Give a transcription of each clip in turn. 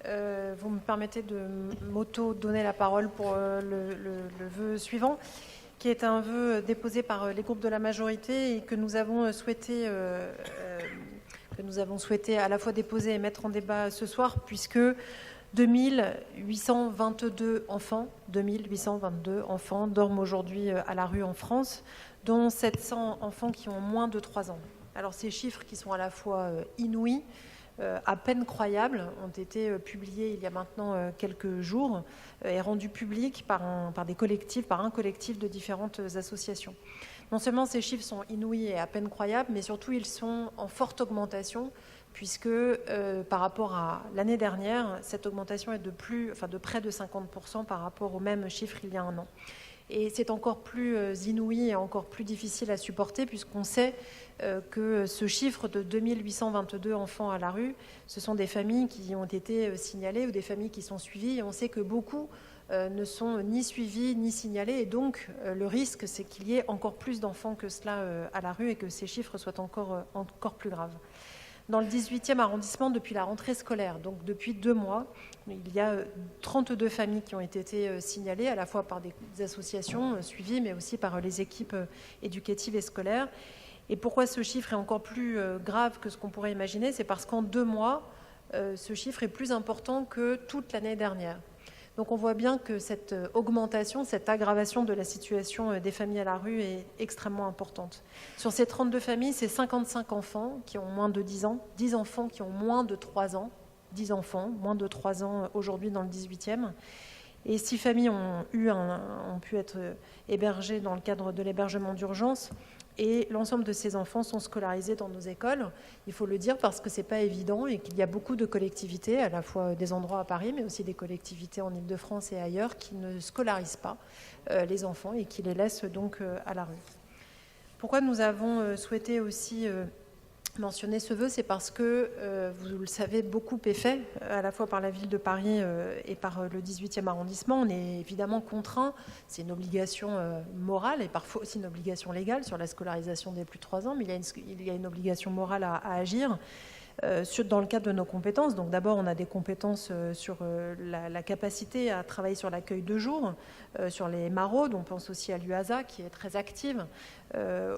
Vous me permettez de m'auto-donner la parole pour le vœu suivant, qui est un vœu déposé par les groupes de la majorité et que nous avons souhaité à la fois déposer et mettre en débat ce soir, puisque 2822 enfants dorment aujourd'hui à la rue en France, dont 700 enfants qui ont moins de 3 ans. Alors ces chiffres qui sont à la fois inouïs, à peine croyables, ont été publiés il y a maintenant quelques jours et rendus publics par un collectif de différentes associations. Non seulement ces chiffres sont inouïs et à peine croyables, mais surtout ils sont en forte augmentation, puisque par rapport à l'année dernière, cette augmentation est de près de 50% par rapport au même chiffre il y a un an. Et c'est encore plus inouï et encore plus difficile à supporter, puisqu'on sait que ce chiffre de 2822 enfants à la rue, ce sont des familles qui ont été signalées ou des familles qui sont suivies, et on sait que beaucoup ne sont ni suivis ni signalés, et donc le risque, c'est qu'il y ait encore plus d'enfants que cela à la rue et que ces chiffres soient encore plus graves. Dans le 18e arrondissement, depuis la rentrée scolaire, donc depuis 2 mois, il y a 32 familles qui ont été signalées, à la fois par des associations suivies, mais aussi par les équipes éducatives et scolaires. Et pourquoi ce chiffre est encore plus grave que ce qu'on pourrait imaginer? C'est parce qu'en 2 mois, ce chiffre est plus important que toute l'année dernière. Donc on voit bien que cette augmentation, cette aggravation de la situation des familles à la rue est extrêmement importante. Sur ces 32 familles, c'est 55 enfants qui ont moins de 10 ans, 10 enfants qui ont moins de 3 ans, 10 enfants, moins de 3 ans aujourd'hui dans le 18e. Et 6 familles ont pu être hébergées dans le cadre de l'hébergement d'urgence. Et l'ensemble de ces enfants sont scolarisés dans nos écoles. Il faut le dire parce que ce n'est pas évident et qu'il y a beaucoup de collectivités, à la fois des endroits à Paris, mais aussi des collectivités en Île-de-France et ailleurs, qui ne scolarisent pas les enfants et qui les laissent donc à la rue. Pourquoi nous avons souhaité aussi mentionner ce vœu, c'est parce que, vous le savez, beaucoup est fait, à la fois par la ville de Paris et par le 18e arrondissement. On est évidemment contraint, c'est une obligation morale et parfois aussi une obligation légale sur la scolarisation des plus de 3 ans, mais il y a une obligation morale à agir dans le cadre de nos compétences. Donc d'abord, on a des compétences sur la capacité à travailler sur l'accueil de jour, sur les maraudes. On pense aussi à l'UASA qui est très active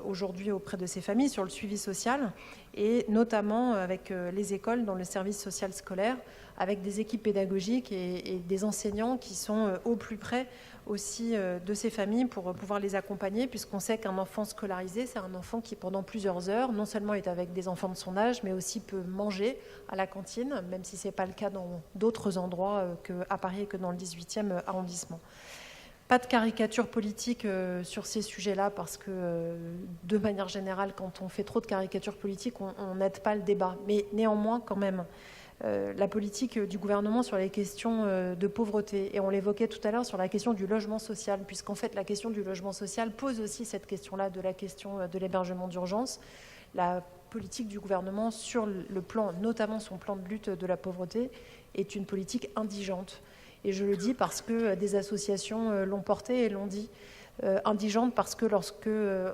aujourd'hui auprès de ces familles, sur le suivi social et notamment avec les écoles dans le service social scolaire, avec des équipes pédagogiques et des enseignants qui sont au plus près aussi de ces familles pour pouvoir les accompagner, puisqu'on sait qu'un enfant scolarisé, c'est un enfant qui, pendant plusieurs heures, non seulement est avec des enfants de son âge, mais aussi peut manger à la cantine, même si ce n'est pas le cas dans d'autres endroits qu'à Paris et que dans le 18e arrondissement. Pas de caricature politique sur ces sujets-là, parce que de manière générale, quand on fait trop de caricatures politiques, on n'aide pas le débat. Mais néanmoins, quand même, la politique du gouvernement sur les questions de pauvreté, et on l'évoquait tout à l'heure sur la question du logement social, puisqu'en fait la question du logement social pose aussi cette question-là de la question de l'hébergement d'urgence. La politique du gouvernement sur le plan, notamment son plan de lutte de la pauvreté, est une politique indigente. Et je le dis parce que des associations l'ont porté et l'ont dit. Indigente parce que lorsque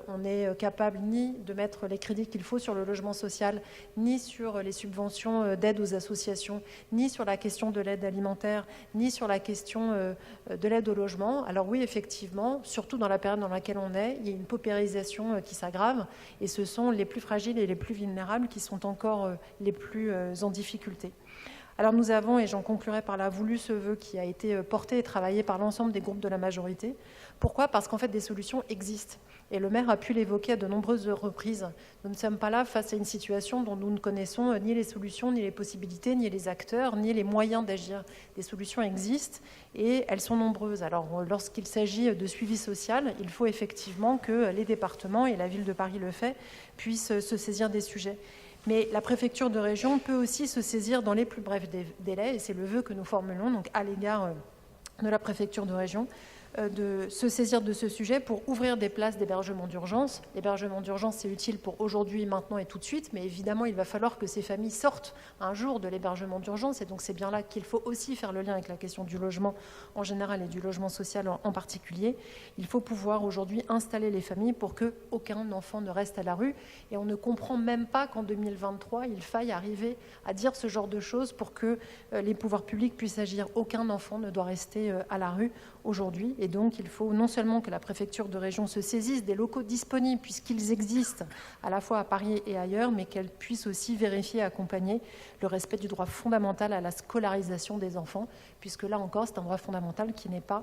on n'est capable ni de mettre les crédits qu'il faut sur le logement social, ni sur les subventions d'aide aux associations, ni sur la question de l'aide alimentaire, ni sur la question de l'aide au logement, alors oui, effectivement, surtout dans la période dans laquelle on est, il y a une paupérisation qui s'aggrave, et ce sont les plus fragiles et les plus vulnérables qui sont encore les plus en difficulté. Alors nous avons, et j'en conclurai par là, voulu ce vœu qui a été porté et travaillé par l'ensemble des groupes de la majorité. Pourquoi ? Parce qu'en fait, des solutions existent. Et le maire a pu l'évoquer à de nombreuses reprises. Nous ne sommes pas là face à une situation dont nous ne connaissons ni les solutions, ni les possibilités, ni les acteurs, ni les moyens d'agir. Des solutions existent et elles sont nombreuses. Alors, lorsqu'il s'agit de suivi social, il faut effectivement que les départements, et la ville de Paris le fait, puissent se saisir des sujets. Mais la préfecture de région peut aussi se saisir dans les plus brefs délais, et c'est le vœu que nous formulons donc à l'égard de la préfecture de région, de se saisir de ce sujet pour ouvrir des places d'hébergement d'urgence. L'hébergement d'urgence, c'est utile pour aujourd'hui, maintenant et tout de suite, mais évidemment, il va falloir que ces familles sortent un jour de l'hébergement d'urgence, et donc c'est bien là qu'il faut aussi faire le lien avec la question du logement en général et du logement social en particulier. Il faut pouvoir aujourd'hui installer les familles pour qu'aucun enfant ne reste à la rue, et on ne comprend même pas qu'en 2023, il faille arriver à dire ce genre de choses pour que les pouvoirs publics puissent agir. Aucun enfant ne doit rester à la rue aujourd'hui. Et donc, il faut non seulement que la préfecture de région se saisisse des locaux disponibles, puisqu'ils existent à la fois à Paris et ailleurs, mais qu'elle puisse aussi vérifier et accompagner le respect du droit fondamental à la scolarisation des enfants, puisque là encore, c'est un droit fondamental qui n'est pas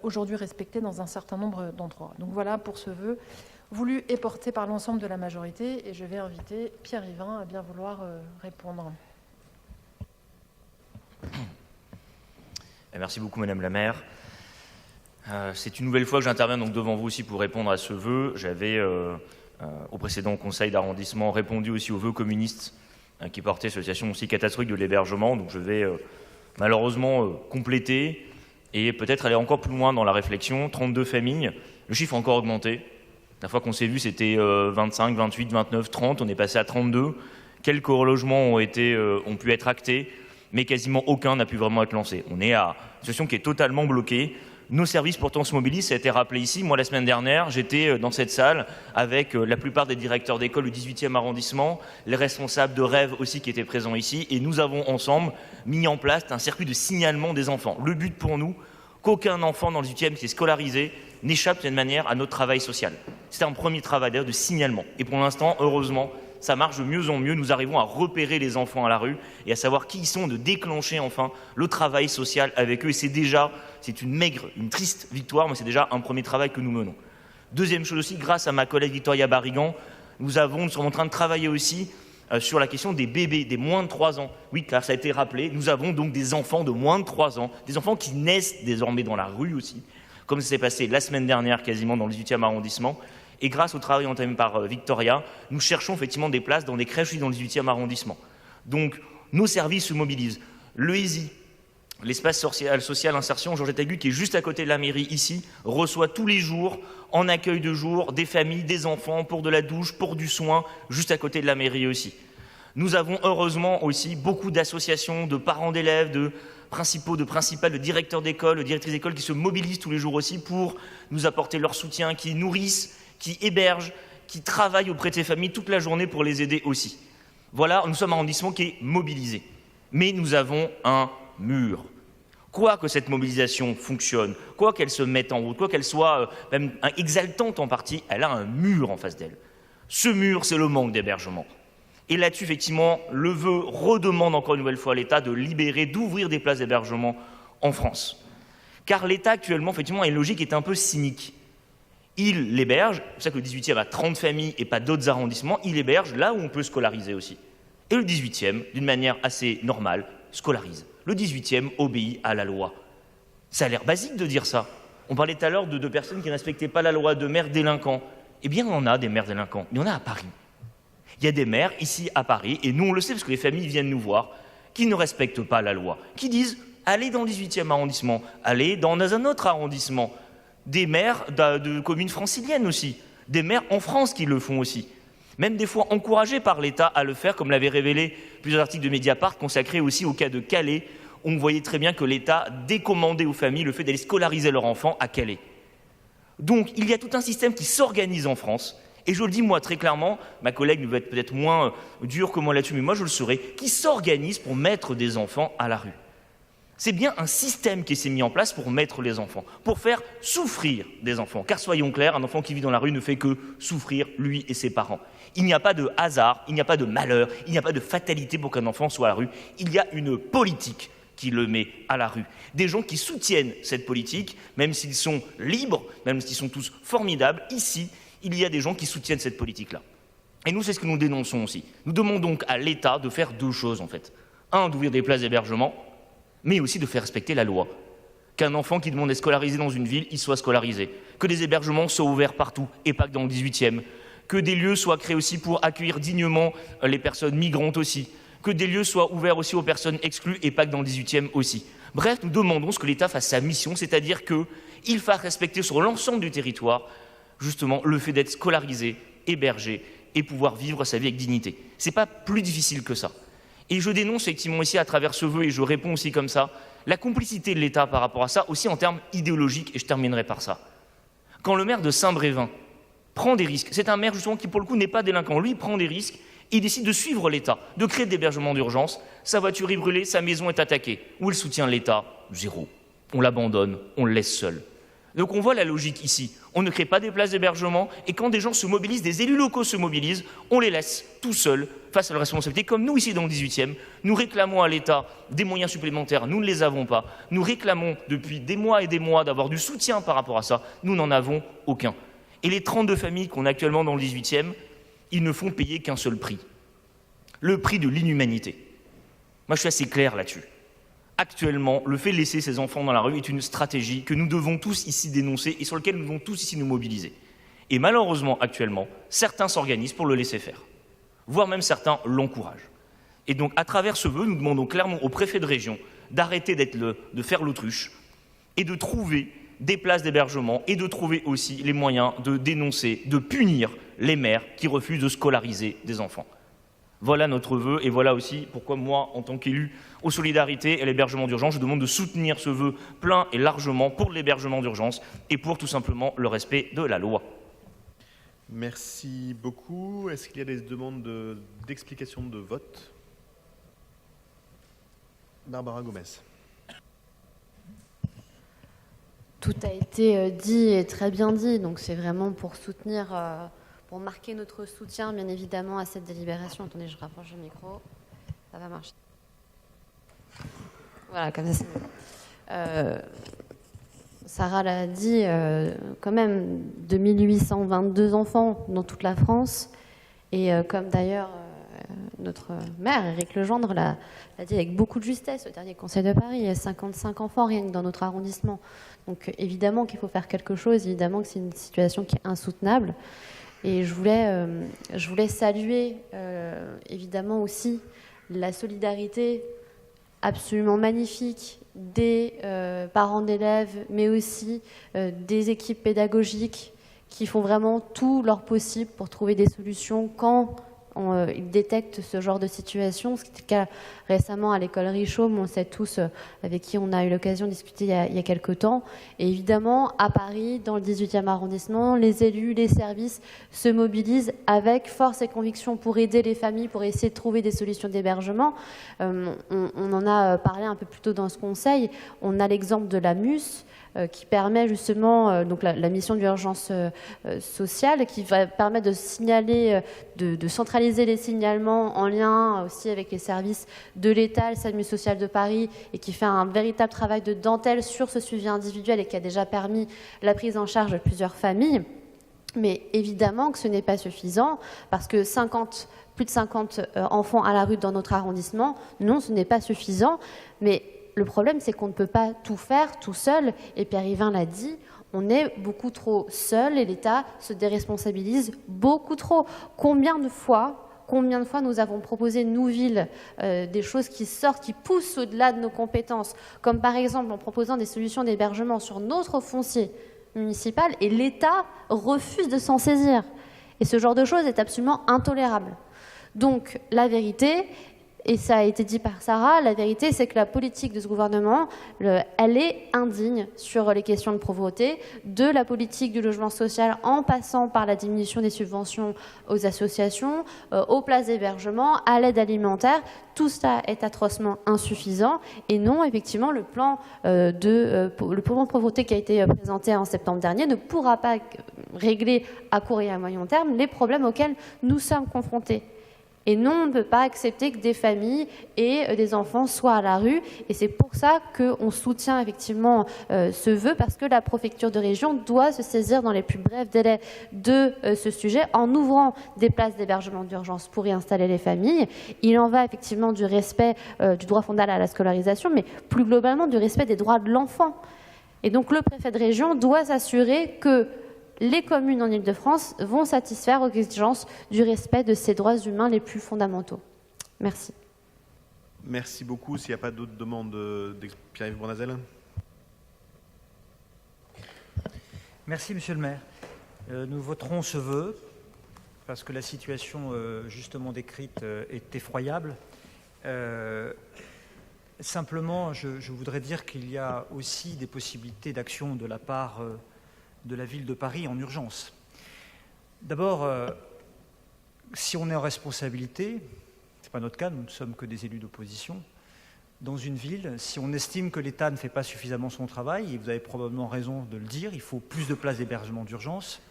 aujourd'hui respecté dans un certain nombre d'endroits. Donc voilà pour ce vœu voulu et porté par l'ensemble de la majorité. Et je vais inviter Pierre-Yvain à bien vouloir répondre. Merci beaucoup, Madame la maire. C'est une nouvelle fois que j'interviens donc devant vous aussi pour répondre à ce vœu. J'avais, au précédent conseil d'arrondissement, répondu aussi au vœu communiste qui portait sur la situation aussi catastrophique de l'hébergement. Donc je vais malheureusement compléter et peut-être aller encore plus loin dans la réflexion. 32 familles, le chiffre a encore augmenté. La fois qu'on s'est vu, c'était 25, 28, 29, 30. On est passé à 32. Quelques relogements ont pu être actés, mais quasiment aucun n'a pu vraiment être lancé. On est à une situation qui est totalement bloquée. Nos services pourtant se mobilisent, ça a été rappelé ici. Moi, la semaine dernière, j'étais dans cette salle avec la plupart des directeurs d'école du 18e arrondissement, les responsables de Rêve aussi qui étaient présents ici, et nous avons ensemble mis en place un circuit de signalement des enfants. Le but pour nous, qu'aucun enfant dans le 18e qui est scolarisé n'échappe d'une manière à notre travail social. C'était un premier travail d'ailleurs de signalement. Et pour l'instant, heureusement, ça marche de mieux en mieux. Nous arrivons à repérer les enfants à la rue et à savoir qui ils sont, de déclencher enfin le travail social avec eux. Et c'est une triste victoire, mais c'est déjà un premier travail que nous menons. Deuxième chose aussi, grâce à ma collègue Victoria Barrigan, nous sommes en train de travailler aussi sur la question des bébés, des moins de 3 ans. Oui, car ça a été rappelé, nous avons donc des enfants de moins de 3 ans, des enfants qui naissent désormais dans la rue aussi, comme ça s'est passé la semaine dernière quasiment dans le 18e arrondissement. Et grâce au travail entamé par Victoria, nous cherchons effectivement des places dans des crèches dans le 18e arrondissement. Donc, nos services se mobilisent. Le ESI, l'espace social insertion Georgette Agut, qui est juste à côté de la mairie ici, reçoit tous les jours, en accueil de jour, des familles, des enfants, pour de la douche, pour du soin, juste à côté de la mairie aussi. Nous avons heureusement aussi beaucoup d'associations, de parents d'élèves, de principaux, de principales, de directeurs d'école, de directrices d'école qui se mobilisent tous les jours aussi pour nous apporter leur soutien, qui nourrissent, qui hébergent, qui travaillent auprès de ces familles toute la journée pour les aider aussi. Voilà, nous sommes un arrondissement qui est mobilisé. Mais nous avons un mur. Quoi que cette mobilisation fonctionne, quoi qu'elle se mette en route, quoi qu'elle soit même exaltante en partie, elle a un mur en face d'elle. Ce mur, c'est le manque d'hébergement. Et là-dessus, effectivement, le vœu redemande encore une nouvelle fois à l'État de libérer, d'ouvrir des places d'hébergement en France. Car l'État, actuellement, effectivement, a une logique qui est un peu cynique. Il l'héberge, c'est pour ça que le 18e a 30 familles et pas d'autres arrondissements, il héberge là où on peut scolariser aussi. Et le 18e, d'une manière assez normale, scolarise. Le 18e obéit à la loi. Ça a l'air basique de dire ça. On parlait tout à l'heure de personnes qui ne respectaient pas la loi, de maires délinquants. Eh bien, on a des maires délinquants, mais on a à Paris. Il y a des maires ici à Paris, et nous on le sait parce que les familles viennent nous voir, qui ne respectent pas la loi, qui disent « allez dans le 18e arrondissement, allez dans un autre arrondissement ». Des maires de communes franciliennes aussi, des maires en France qui le font aussi. Même des fois encouragés par l'État à le faire, comme l'avaient révélé plusieurs articles de Mediapart consacrés aussi au cas de Calais. On voyait très bien que l'État décommandait aux familles le fait d'aller scolariser leurs enfants à Calais. Donc il y a tout un système qui s'organise en France, et je le dis moi très clairement, ma collègue va être peut-être moins dure que moi là-dessus, mais moi je le serai, qui s'organise pour mettre des enfants à la rue. C'est bien un système qui s'est mis en place pour mettre les enfants, pour faire souffrir des enfants. Car soyons clairs, un enfant qui vit dans la rue ne fait que souffrir, lui et ses parents. Il n'y a pas de hasard, il n'y a pas de malheur, il n'y a pas de fatalité pour qu'un enfant soit à la rue. Il y a une politique qui le met à la rue. Des gens qui soutiennent cette politique, même s'ils sont libres, même s'ils sont tous formidables, ici, il y a des gens qui soutiennent cette politique-là. Et nous, c'est ce que nous dénonçons aussi. Nous demandons donc à l'État de faire 2 choses, en fait. 1, d'ouvrir des places d'hébergement, mais aussi de faire respecter la loi. Qu'un enfant qui demande d'être scolarisé dans une ville, il soit scolarisé. Que des hébergements soient ouverts partout, et pas que dans le 18e. Que des lieux soient créés aussi pour accueillir dignement les personnes migrantes aussi. Que des lieux soient ouverts aussi aux personnes exclues, et pas que dans le 18e aussi. Bref, nous demandons ce que l'État fasse sa mission, c'est-à-dire qu'il Il faut respecter sur l'ensemble du territoire, justement, le fait d'être scolarisé, hébergé et pouvoir vivre sa vie avec dignité. Ce n'est pas plus difficile que ça. Et je dénonce effectivement ici, à travers ce vœu, et je réponds aussi comme ça, la complicité de l'État par rapport à ça, aussi en termes idéologiques, et je terminerai par ça. Quand le maire de Saint-Brévin prend des risques, c'est un maire justement qui pour le coup n'est pas délinquant, lui il prend des risques, il décide de suivre l'État, de créer des hébergements d'urgence, sa voiture est brûlée, sa maison est attaquée. Où il soutient l'État? Zéro. On l'abandonne, on le laisse seul. Donc on voit la logique ici. On ne crée pas des places d'hébergement et quand des gens se mobilisent, des élus locaux se mobilisent, on les laisse tout seuls face à leurs responsabilités. Comme nous ici dans le 18e, nous réclamons à l'État des moyens supplémentaires, nous ne les avons pas. Nous réclamons depuis des mois et des mois d'avoir du soutien par rapport à ça, nous n'en avons aucun. Et les 32 familles qu'on a actuellement dans le 18e, ils ne font payer qu'un seul prix. Le prix de l'inhumanité. Moi je suis assez clair là-dessus. Actuellement, le fait de laisser ces enfants dans la rue est une stratégie que nous devons tous ici dénoncer et sur laquelle nous devons tous ici nous mobiliser. Et malheureusement, actuellement, certains s'organisent pour le laisser faire, voire même certains l'encouragent. Et donc, à travers ce vœu, nous demandons clairement au préfet de région d'arrêter de faire l'autruche et de trouver des places d'hébergement et de trouver aussi les moyens de dénoncer, de punir les maires qui refusent de scolariser des enfants. Voilà notre vœu et voilà aussi pourquoi moi, en tant qu'élu aux solidarités et à l'hébergement d'urgence, je demande de soutenir ce vœu plein et largement pour l'hébergement d'urgence et pour tout simplement le respect de la loi. Merci beaucoup. Est-ce qu'il y a des demandes d'explication de vote? Barbara Gomez. Tout a été dit et très bien dit, donc c'est vraiment pour soutenir... pour marquer notre soutien, bien évidemment, à cette délibération. Attendez, je rapproche le micro. Ça va marcher. Voilà, comme ça, c'est mieux. Sarah l'a dit, quand même, 2822 enfants dans toute la France. Et comme d'ailleurs notre maire, Éric Legendre, l'a dit avec beaucoup de justesse au dernier Conseil de Paris, il y a 55 enfants rien que dans notre arrondissement. Donc évidemment qu'il faut faire quelque chose, évidemment que c'est une situation qui est insoutenable. Et je voulais saluer évidemment aussi la solidarité absolument magnifique des parents d'élèves, mais aussi des équipes pédagogiques qui font vraiment tout leur possible pour trouver des solutions quand ils détectent ce genre de situation. C'était le cas récemment à l'école Richaume, on sait tous, avec qui on a eu l'occasion de discuter il y a quelques temps. Et évidemment, à Paris, dans le 18e arrondissement, les élus, les services se mobilisent avec force et conviction pour aider les familles, pour essayer de trouver des solutions d'hébergement. On en a parlé un peu plus tôt dans ce conseil. On a l'exemple de la MUS, qui permet justement, donc la mission d'urgence sociale, qui va permettre de signaler, de centraliser les signalements en lien aussi avec les services de l'État, le SAMU social de Paris, et qui fait un véritable travail de dentelle sur ce suivi individuel et qui a déjà permis la prise en charge de plusieurs familles. Mais évidemment que ce n'est pas suffisant, parce que plus de 50 enfants à la rue dans notre arrondissement, non, ce n'est pas suffisant, mais le problème, c'est qu'on ne peut pas tout faire tout seul, et Pierre-Yvain l'a dit, on est beaucoup trop seul et l'État se déresponsabilise beaucoup trop. Combien de fois nous avons proposé, nous, villes, des choses qui sortent, qui poussent au-delà de nos compétences, comme par exemple en proposant des solutions d'hébergement sur notre foncier municipal, et l'État refuse de s'en saisir. Et ce genre de choses est absolument intolérable. Donc, la vérité... Et ça a été dit par Sarah, la vérité c'est que la politique de ce gouvernement, elle est indigne sur les questions de pauvreté, de la politique du logement social en passant par la diminution des subventions aux associations, aux places d'hébergement, à l'aide alimentaire. Tout ça est atrocement insuffisant. Et non, effectivement, le plan de pauvreté qui a été présenté en septembre dernier ne pourra pas régler à court et à moyen terme les problèmes auxquels nous sommes confrontés. Et non, on ne peut pas accepter que des familles et des enfants soient à la rue. Et c'est pour ça qu'on soutient effectivement ce vœu, parce que la préfecture de région doit se saisir dans les plus brefs délais de ce sujet en ouvrant des places d'hébergement d'urgence pour y installer les familles. Il en va effectivement du respect du droit fondamental à la scolarisation, mais plus globalement du respect des droits de l'enfant. Et donc le préfet de région doit s'assurer que les communes en Île-de-France vont satisfaire aux exigences du respect de ces droits humains les plus fondamentaux. Merci. Merci beaucoup. S'il n'y a pas d'autres demandes, Pierre-Yves Bournazel. Merci, Monsieur le maire. Nous voterons ce vœu parce que la situation justement décrite est effroyable. Simplement, je voudrais dire qu'il y a aussi des possibilités d'action de la part de la ville de Paris en urgence. D'abord, si on est en responsabilité, ce n'est pas notre cas, nous ne sommes que des élus d'opposition, dans une ville, si on estime que l'État ne fait pas suffisamment son travail, et vous avez probablement raison de le dire, il faut plus de places d'hébergement d'urgence,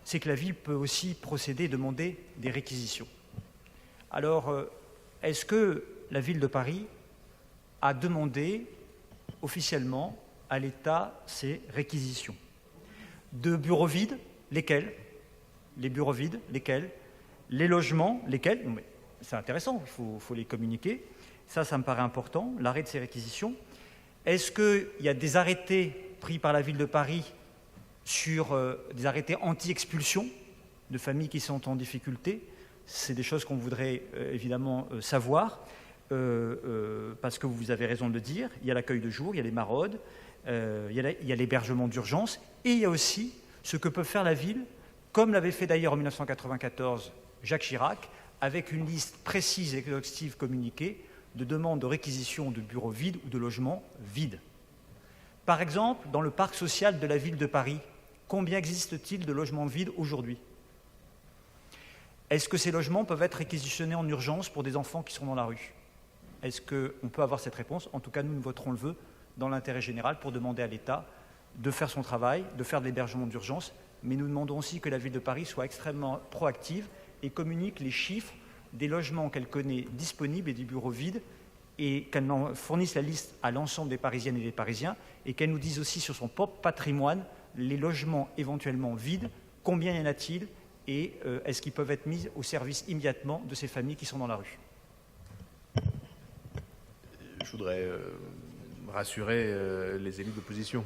c'est que la ville peut aussi procéder, demander des réquisitions. Alors, est-ce que la ville de Paris a demandé officiellement à l'État ces réquisitions? De bureaux vides, lesquels? Les bureaux vides, lesquels? Les logements, lesquels? C'est intéressant, il faut les communiquer. Ça me paraît important, l'arrêt de ces réquisitions. Est-ce qu'il y a des arrêtés pris par la ville de Paris sur des arrêtés anti-expulsion de familles qui sont en difficulté? C'est des choses qu'on voudrait évidemment savoir, parce que vous avez raison de le dire, il y a l'accueil de jour, il y a les maraudes, il y a l'hébergement d'urgence, et il y a aussi ce que peut faire la ville, comme l'avait fait d'ailleurs en 1994 Jacques Chirac, avec une liste précise et exhaustive communiquée de demandes de réquisition de bureaux vides ou de logements vides. Par exemple, dans le parc social de la ville de Paris, combien existe-t-il de logements vides aujourd'hui? Est-ce que ces logements peuvent être réquisitionnés en urgence pour des enfants qui sont dans la rue? Est-ce qu'on peut avoir cette réponse? En tout cas, nous voterons le vœu dans l'intérêt général pour demander à l'État de faire son travail, de faire de l'hébergement d'urgence, mais nous demandons aussi que la ville de Paris soit extrêmement proactive et communique les chiffres des logements qu'elle connaît disponibles et des bureaux vides, et qu'elle fournisse la liste à l'ensemble des Parisiennes et des Parisiens, et qu'elle nous dise aussi sur son propre patrimoine les logements éventuellement vides, combien y en a-t-il, et est-ce qu'ils peuvent être mis au service immédiatement de ces familles qui sont dans la rue. Je voudrais rassurer les élus d'opposition.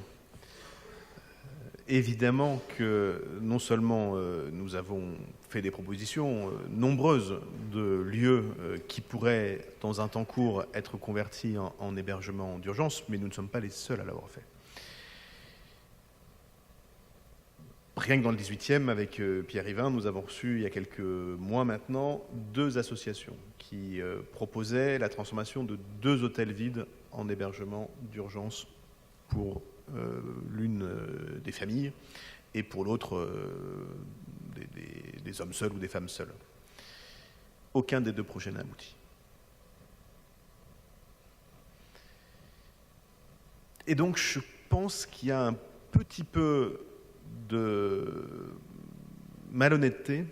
Évidemment que non seulement nous avons fait des propositions nombreuses de lieux qui pourraient, dans un temps court, être convertis en hébergement d'urgence, mais nous ne sommes pas les seuls à l'avoir fait. Rien que dans le 18e, avec Pierre Yvain, nous avons reçu il y a quelques mois maintenant 2 associations qui proposaient la transformation de 2 hôtels vides en hébergement d'urgence pour l'une des familles et pour l'autre des hommes seuls ou des femmes seules. Aucun des 2 projets n'a abouti. Et donc je pense qu'il y a un petit peu de malhonnêteté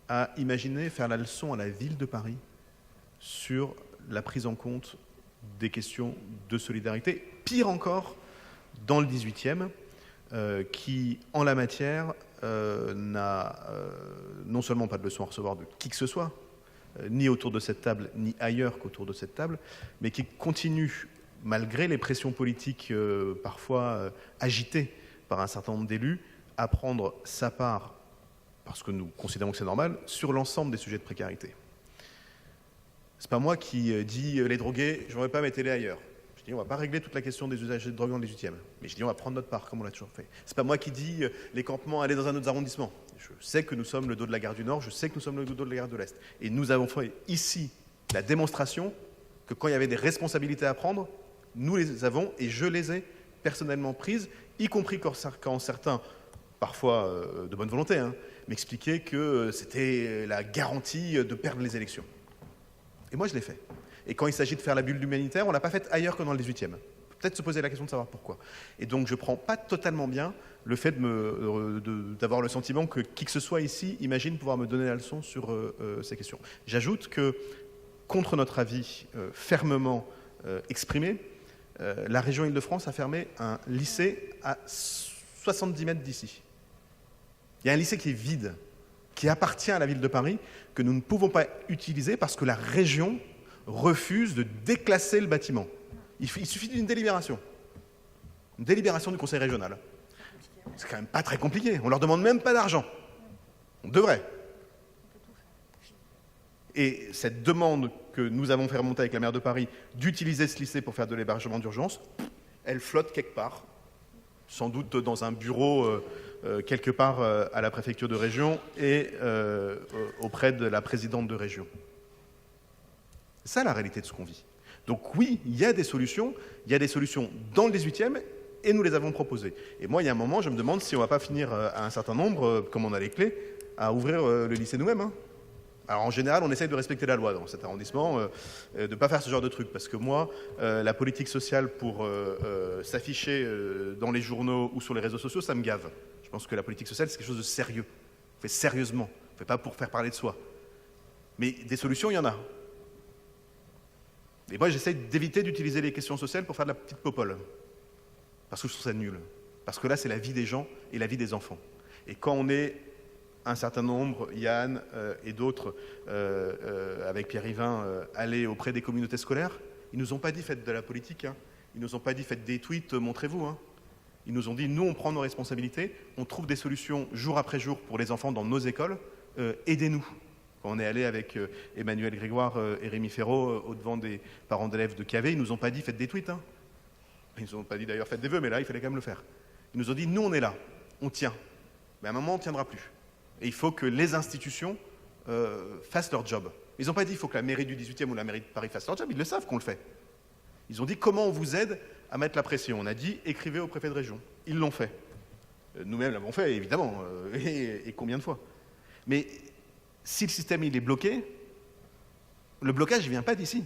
à imaginer faire la leçon à la ville de Paris sur la prise en compte des questions de solidarité. Pire encore, dans le 18e, qui, en la matière, n'a non seulement pas de leçon à recevoir de qui que ce soit, ni autour de cette table, ni ailleurs qu'autour de cette table, mais qui continue, malgré les pressions politiques parfois agitées par un certain nombre d'élus, à prendre sa part, parce que nous considérons que c'est normal, sur l'ensemble des sujets de précarité. C'est pas moi qui dis les drogués, je ne voudrais pas mettre les ailleurs. Je dis on ne va pas régler toute la question des usagers de drogue dans le 18e. Mais je dis on va prendre notre part, comme on l'a toujours fait. C'est pas moi qui dis les campements, aller dans un autre arrondissement. Je sais que nous sommes le dos de la gare du Nord, je sais que nous sommes le dos de la gare de l'Est. Et nous avons fait ici la démonstration que quand il y avait des responsabilités à prendre, nous les avons et je les ai personnellement prises, y compris quand certains, parfois de bonne volonté, m'expliquaient que c'était la garantie de perdre les élections. Et moi je l'ai fait. Et quand il s'agit de faire la bulle humanitaire, on ne l'a pas faite ailleurs que dans le 18e. Peut-être se poser la question de savoir pourquoi. Et donc je ne prends pas totalement bien le fait d'avoir le sentiment que qui que ce soit ici imagine pouvoir me donner la leçon sur ces questions. J'ajoute que, contre notre avis fermement exprimé, la région Île-de-France a fermé un lycée à 70 mètres d'ici. Il y a un lycée qui est vide, qui appartient à la ville de Paris, que nous ne pouvons pas utiliser parce que la région refuse de déclasser le bâtiment. Il suffit d'une délibération. Une délibération du conseil régional. C'est quand même pas très compliqué. On ne leur demande même pas d'argent. On devrait. Et cette demande que nous avons fait remonter avec la maire de Paris d'utiliser ce lycée pour faire de l'hébergement d'urgence, elle flotte quelque part. Sans doute dans un bureau quelque part à la préfecture de région et auprès de la présidente de région. C'est ça la réalité de ce qu'on vit. Donc oui, il y a des solutions dans le 18e et nous les avons proposées. Et moi, il y a un moment, je me demande si on ne va pas finir à un certain nombre, comme on a les clés, à ouvrir le lycée nous-mêmes. Hein. Alors en général, on essaye de respecter la loi dans cet arrondissement, de ne pas faire ce genre de truc. Parce que moi, la politique sociale pour s'afficher dans les journaux ou sur les réseaux sociaux, ça me gave. Je pense que la politique sociale, c'est quelque chose de sérieux. On fait sérieusement. On ne fait pas pour faire parler de soi. Mais des solutions, il y en a. Et moi, j'essaye d'éviter d'utiliser les questions sociales pour faire de la petite popole. Parce que je trouve ça nul. Parce que là, c'est la vie des gens et la vie des enfants. Et quand on est un certain nombre, Yann et d'autres, avec Pierre Yvain, aller auprès des communautés scolaires, ils nous ont pas dit faites de la politique, hein. Ils nous ont pas dit faites des tweets, montrez-vous. Hein. Ils nous ont dit nous on prend nos responsabilités, on trouve des solutions jour après jour pour les enfants dans nos écoles, aidez-nous. Quand on est allé avec Emmanuel Grégoire et Rémi Ferraud au-devant des parents d'élèves de KV, ils nous ont pas dit faites des tweets. Hein. Ils nous ont pas dit d'ailleurs faites des vœux, mais là il fallait quand même le faire. Ils nous ont dit nous on est là, on tient. Mais à un moment on ne tiendra plus. Et il faut que les institutions fassent leur job. Ils n'ont pas dit qu'il faut que la mairie du 18e ou la mairie de Paris fasse leur job, ils le savent qu'on le fait. Ils ont dit comment on vous aide à mettre la pression. On a dit écrivez au préfet de région. Ils l'ont fait. Nous-mêmes l'avons fait, évidemment, et combien de fois. Mais si le système il est bloqué, le blocage ne vient pas d'ici.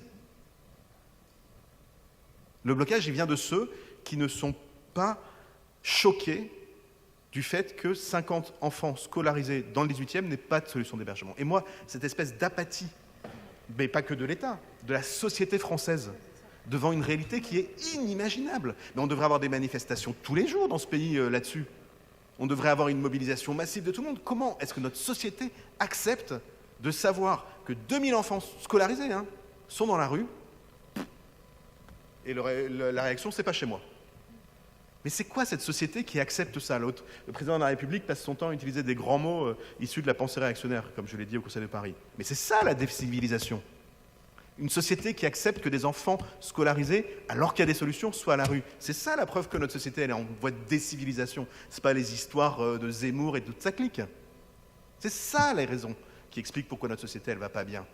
Le blocage il vient de ceux qui ne sont pas choqués du fait que 50 enfants scolarisés dans le 18e n'aient pas de solution d'hébergement. Et moi, cette espèce d'apathie, mais pas que de l'État, de la société française, devant une réalité qui est inimaginable. Mais on devrait avoir des manifestations tous les jours dans ce pays là-dessus. On devrait avoir une mobilisation massive de tout le monde. Comment est-ce que notre société accepte de savoir que 2000 enfants scolarisés sont dans la rue et la réaction, c'est pas chez moi. Mais c'est quoi cette société qui accepte ça? Le président de la République passe son temps à utiliser des grands mots issus de la pensée réactionnaire, comme je l'ai dit au Conseil de Paris. Mais c'est ça la décivilisation. Une société qui accepte que des enfants scolarisés, alors qu'il y a des solutions, soient à la rue. C'est ça la preuve que notre société elle est en voie de décivilisation. Ce pas les histoires de Zemmour et de toute sa clique. C'est ça les raisons qui expliquent pourquoi notre société elle va pas bien.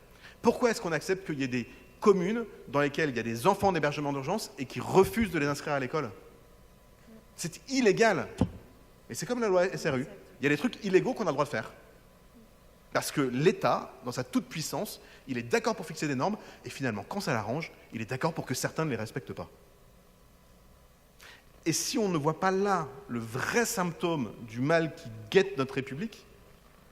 Pourquoi est-ce qu'on accepte qu'il y ait des communes dans lesquelles il y a des enfants d'hébergement d'urgence et qui refusent de les inscrire à l'école? C'est illégal. Et c'est comme la loi SRU. Il y a des trucs illégaux qu'on a le droit de faire. Parce que l'État, dans sa toute-puissance, il est d'accord pour fixer des normes, et finalement, quand ça l'arrange, il est d'accord pour que certains ne les respectent pas. Et si on ne voit pas là le vrai symptôme du mal qui guette notre République,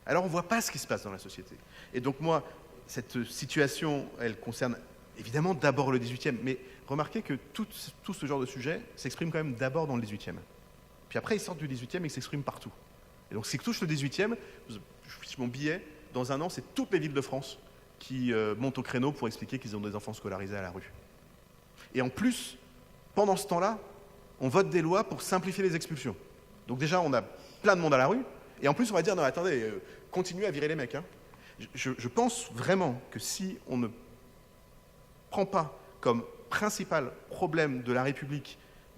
alors on ne voit pas ce qui se passe dans la société. Et donc moi, cette situation, elle concerne évidemment d'abord le 18e, mais remarquez que tout ce genre de sujet s'exprime quand même d'abord dans le 18e. Puis après, ils sortent du 18e et ils s'expriment partout. Et donc, ce qui touche le 18e, je fiche mon billet, dans un an, c'est toutes les villes de France qui montent au créneau pour expliquer qu'ils ont des enfants scolarisés à la rue. Et en plus, pendant ce temps-là, on vote des lois pour simplifier les expulsions. Donc déjà, on a plein de monde à la rue, et en plus, on va dire, non, attendez, continuez à virer les mecs. Hein. Je pense vraiment que si on ne prend pas comme principal problème de la République,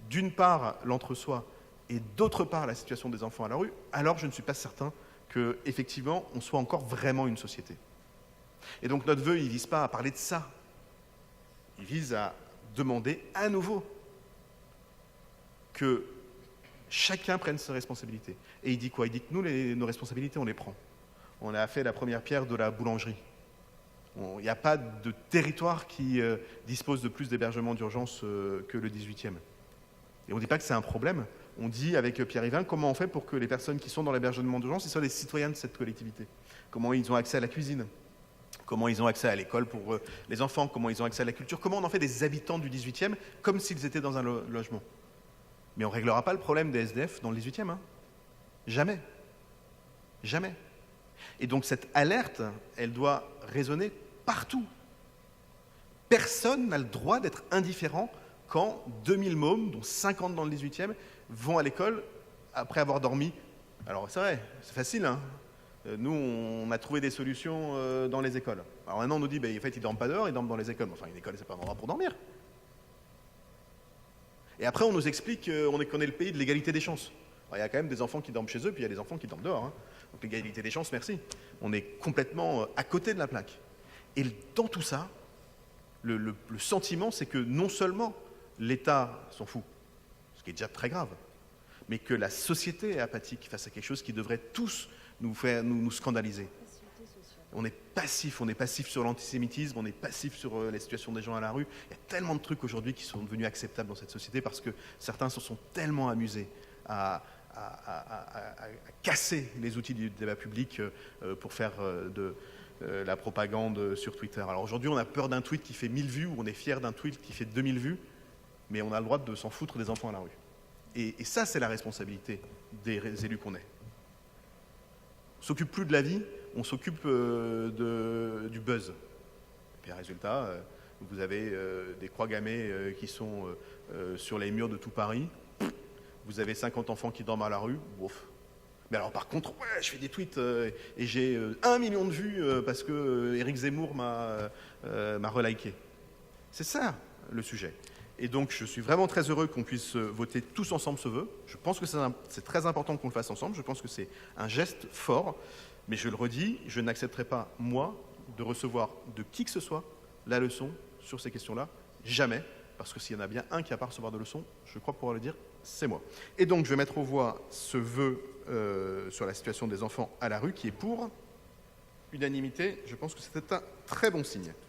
d'une part l'entre-soi et d'autre part la situation des enfants à la rue, alors je ne suis pas certain qu'effectivement on soit encore vraiment une société. Et donc notre vœu, il ne vise pas à parler de ça, il vise à demander à nouveau que chacun prenne ses responsabilités. Et il dit quoi? Il dit que nous, nos responsabilités, on les prend. On a fait la première pierre de la boulangerie. Il n'y a pas de territoire qui dispose de plus d'hébergement d'urgence que le 18e. Et on ne dit pas que c'est un problème. On dit avec Pierre Yvain comment on fait pour que les personnes qui sont dans l'hébergement d'urgence soient des citoyens de cette collectivité. Comment ils ont accès à la cuisine, comment ils ont accès à l'école pour les enfants, comment ils ont accès à la culture, comment on en fait des habitants du 18e comme s'ils étaient dans un logement. Mais on ne réglera pas le problème des SDF dans le 18e. Hein. Jamais. Jamais. Et donc cette alerte, elle doit résonner partout. Personne n'a le droit d'être indifférent quand 2000 mômes, dont 50 dans le 18e, vont à l'école après avoir dormi. Alors c'est vrai, c'est facile. Hein. Nous, on a trouvé des solutions dans les écoles. Alors maintenant, on nous dit, en fait, ils ne dorment pas dehors, ils dorment dans les écoles. Enfin, une école, c'est pas un endroit pour dormir. Et après, on nous explique qu'on est le pays de l'égalité des chances. Alors, il y a quand même des enfants qui dorment chez eux, puis il y a des enfants qui dorment dehors. Hein. Donc l'égalité des chances, merci. On est complètement à côté de la plaque. Et dans tout ça, le sentiment, c'est que non seulement l'État s'en fout, ce qui est déjà très grave, mais que la société est apathique face à quelque chose qui devrait tous nous scandaliser. On est passif sur l'antisémitisme, on est passif sur la situation des gens à la rue. Il y a tellement de trucs aujourd'hui qui sont devenus acceptables dans cette société parce que certains se sont tellement amusés à casser les outils du débat public pour faire de la propagande sur Twitter. Alors aujourd'hui, on a peur d'un tweet qui fait 1000 vues ou on est fier d'un tweet qui fait 2000 vues, mais on a le droit de s'en foutre des enfants à la rue. Et ça, c'est la responsabilité des élus qu'on est. On ne s'occupe plus de la vie, on s'occupe du buzz. Et puis, résultat, vous avez des croix gammées qui sont sur les murs de tout Paris. Vous avez 50 enfants qui dorment à la rue. Ouf. Mais alors, par contre, ouais, je fais des tweets et j'ai 1 million de vues parce que Éric Zemmour m'a reliké. C'est ça, le sujet. Et donc, je suis vraiment très heureux qu'on puisse voter tous ensemble ce vœu. Je pense que c'est très important qu'on le fasse ensemble. Je pense que c'est un geste fort. Mais je le redis, je n'accepterai pas, moi, de recevoir de qui que ce soit la leçon sur ces questions-là. Jamais. Parce que s'il y en a bien un qui n'a pas à recevoir de leçon, je crois pouvoir le dire, c'est moi. Et donc, je vais mettre aux voix ce vœu sur la situation des enfants à la rue, qui est pour unanimité. Je pense que c'était un très bon signe.